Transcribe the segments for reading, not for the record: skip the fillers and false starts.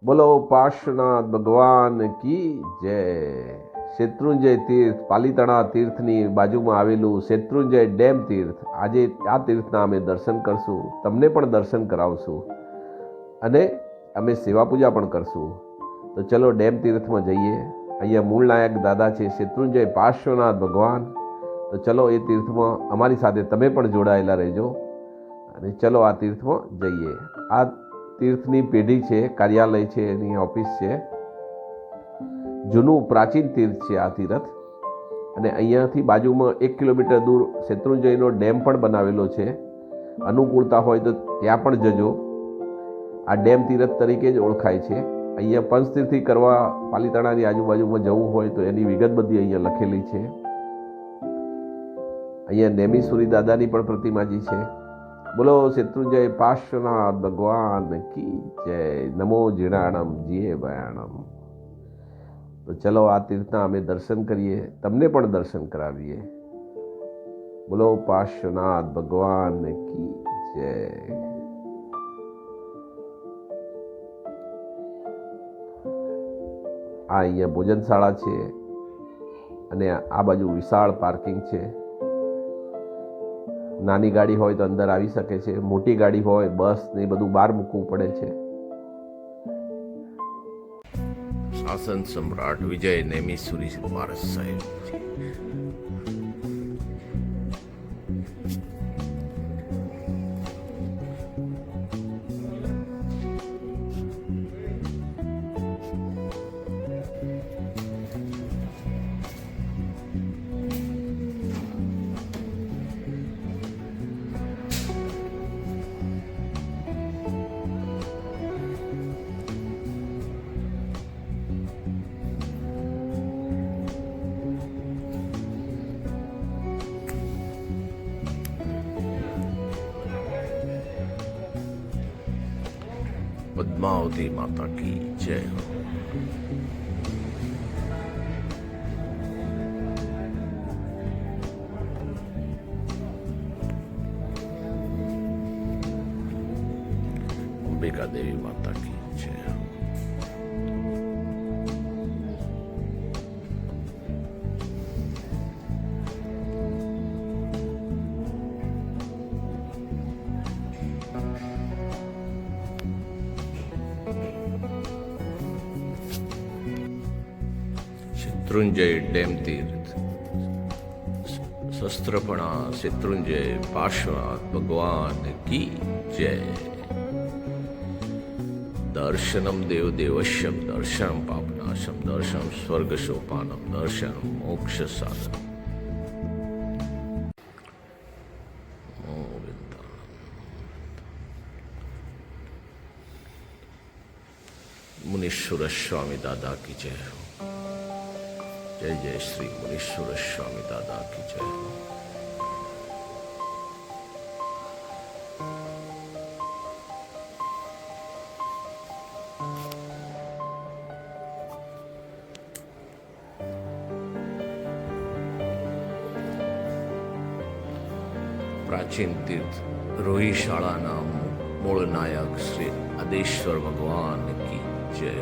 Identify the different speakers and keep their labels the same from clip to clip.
Speaker 1: બોલો પાર્શ્વનાથ ભગવાન કી જય. શેત્રુંજય તીર્થ પાલીતાણા તીર્થની બાજુમાં આવેલું શેત્રુંજય ડેમ તીર્થ. આજે આ તીર્થના અમે દર્શન કરશું, તમને પણ દર્શન કરાવશું અને અમે સેવા પૂજા પણ કરશું. તો ચલો ડેમ તીર્થમાં જઈએ. અહીંયા મૂળનાયક દાદા છે શેત્રુંજય પાર્શ્વનાથ ભગવાન. તો ચલો એ તીર્થમાં અમારી સાથે તમે પણ જોડાયેલા રહેજો અને ચલો આ તીર્થમાં જઈએ. આ તીર્થની પેઢી છે, કાર્યાલય છે, એની ઓફિસ છે. જૂનું પ્રાચીન તીર્થ છે આ તીર્થ. અને અહીંયાથી બાજુમાં 1 કિલોમીટર દૂર શેત્રુંજયનો ડેમ પણ બનાવેલો છે. અનુકૂળતા હોય તો ત્યાં પણ જજો. આ ડેમ તીર્થ તરીકે જ ઓળખાય છે. અહીંયા પંચતીર્થી કરવા પાલીતાણાની આજુબાજુમાં જવું હોય તો એની વિગત બધી અહીંયા લખેલી છે. અહીંયા નેમિસુરી દાદાની પણ પ્રતિમાજી છે. બોલો શેત્રુંજય પાર્શ્વનાથ ભગવાન કી જય. નમો જીણાણમ જીએ ભયાણમ. તો ચલો આ તીર્થના અમે દર્શન કરીએ, તમને પણ દર્શન કરાવીએ. બોલો પાર્શ્વનાથ ભગવાન કી જય. આ અહીંયા ભોજનશાળા છે અને આ બાજુ વિશાળ પાર્કિંગ છે. નાની ગાડી હોય તો અંદર આવી શકે છે, મોટી ગાડી હોય બસ ને બધું બહાર મૂકવું પડે છે. શાસન સમ્રાટ વિજય નેમિસુરી વારસ સાહેબ. पद्मावती माता की जय हो. अंबिका देवी माता की जय हो. શેત્રુંજય ડેમ તીર્થ. શસ્ત્રપણા શેત્રુંજય પાર્શ્વનાથ ભગવાન કી જય. દર્શનમ દેવ દેવશ્યમ દર્શનમ પાપનાશમ દર્શનમ સ્વર્ગ સોપાનમ દર્શનમ મોક્ષ સાધનમ. મુનીશ્વર સ્વામી દાદા કી જય હો. जय जय श्री मुनीश्वर स्वामी दादा की जय. પ્રાચીન તીર્થ રોહિશાળાના મૂળ નાયક શ્રી આદેશ્વર ભગવાન કી જય.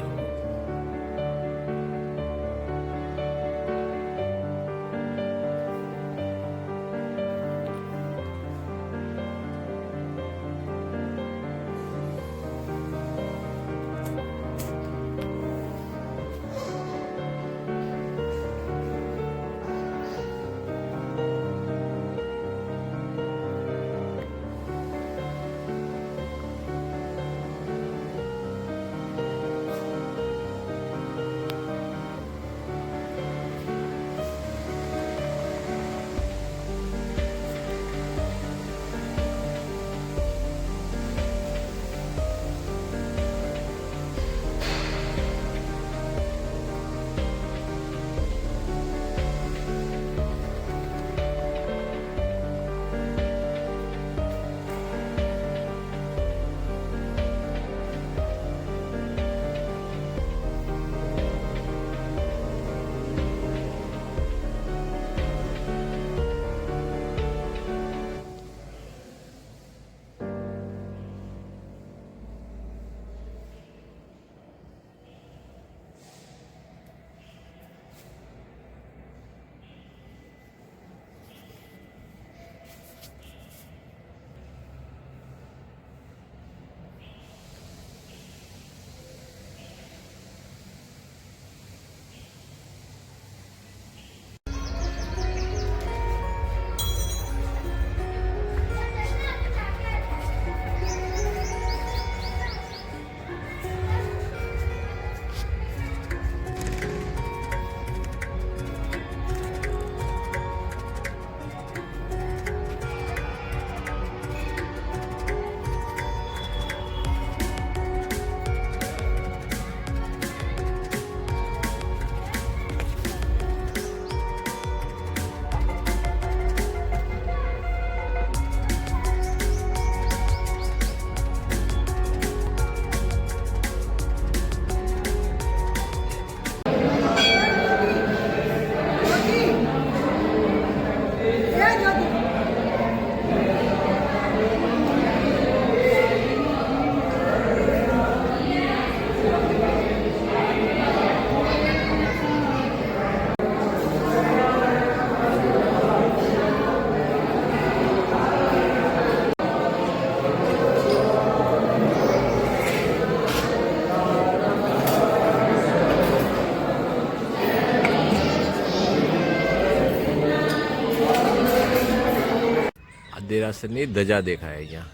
Speaker 1: દેરાસરની ધજા દેખાય અહીંયા,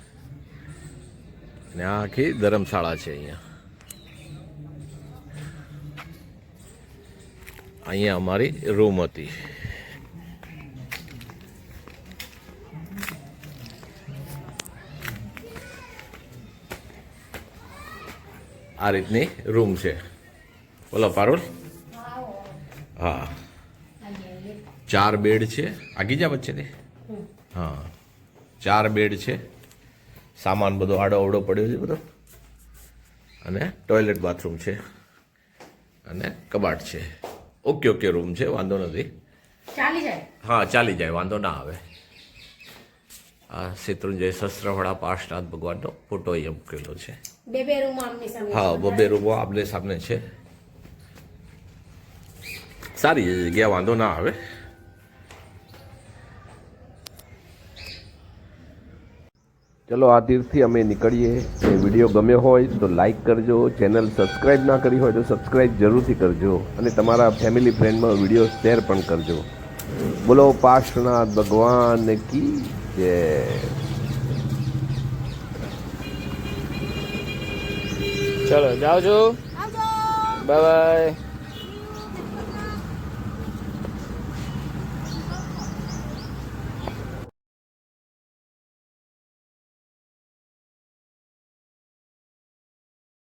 Speaker 1: અને આ આખી ધર્મશાળા છે અહીંયા. અહીંયા અમારી રૂમ હતી. આ રીતની રૂમ છે. બોલો પારુલ. હા, 4 બેડ છે. આગી જા વચ્ચે ને. હા, 4 બેડ છે. સામાન બધો આડો અવડો પડ્યો છે બધો, અને ટોયલેટ બાથરૂમ છે, અને કબાટ છે. ઓકે રૂમ છે, વાંધો નથી,
Speaker 2: ચાલી જાય.
Speaker 1: હા ચાલી જાય, વાંધો ના આવે. આ શેત્રુંજય શસ્ત્રવાળા પાર્શ્વનાથ ભગવાનનો ફોટો અહીંયા મૂકેલો છે.
Speaker 2: બે રૂમ આમની સામે.
Speaker 1: હા, 2 રૂમો આમને સામને છે. સારી જગ્યા, વાંધો ના આવે. ચલો, આ તીર્થથી અમે નીકળીએ. એ વિડીયો ગમ્યો હોય તો લાઈક કરજો, ચેનલ સબસ્ક્રાઈબ ના કરી હોય તો સબસ્ક્રાઈબ જરૂરથી કરજો, અને તમારા ફેમિલી ફ્રેન્ડમાં વિડીયો શેર પણ કરજો. બોલો પાર્શ્વનાથ ભગવાન કી જય.
Speaker 3: ચલો જાઓ છો, બાય બાય.